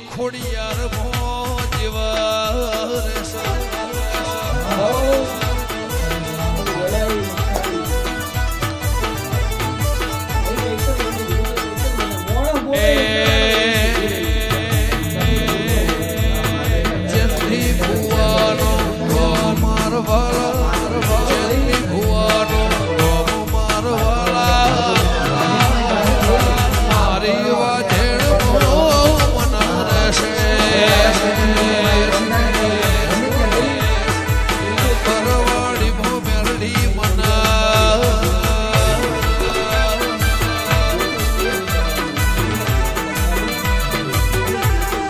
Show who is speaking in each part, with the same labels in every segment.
Speaker 1: ખોડિયાર મોજીવા જેથી ભુવાનો મારવાલા જેથી ભુવાનો મારવાલા મારી વાજેડ મના રહેશે પરવાડી મો મેરડી મના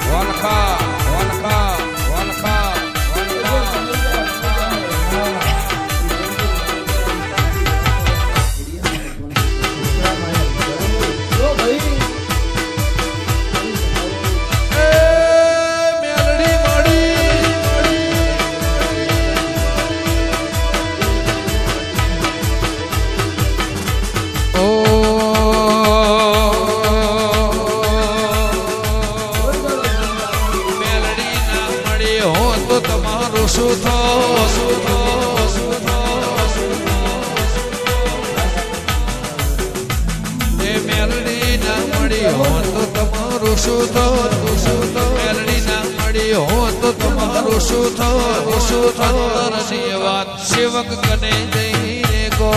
Speaker 1: વલખા વલખા વલખા સેવક કને જઈને ગો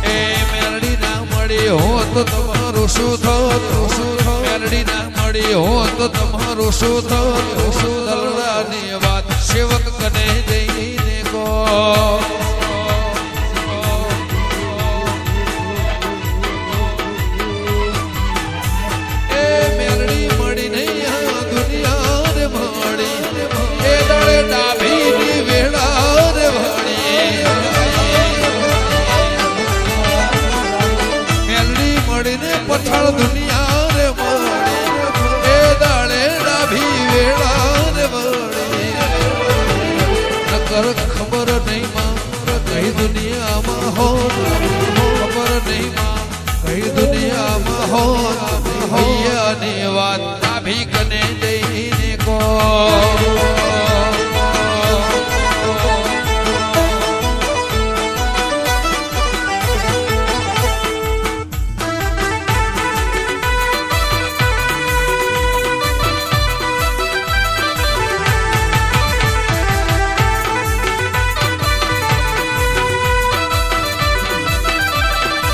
Speaker 1: એ મેરડી ના મળી હો તો તમારું શું થતું મેરડી ના મળી હો તો તમારું શું થતું દલડાની વાત સેવક કને જઈને ગો પછાળ દુનિયા રે મળી એ દાડે ડાભી વેળા રે મળી નકર ખબર નહીં માર કઈ દુનિયામાં હો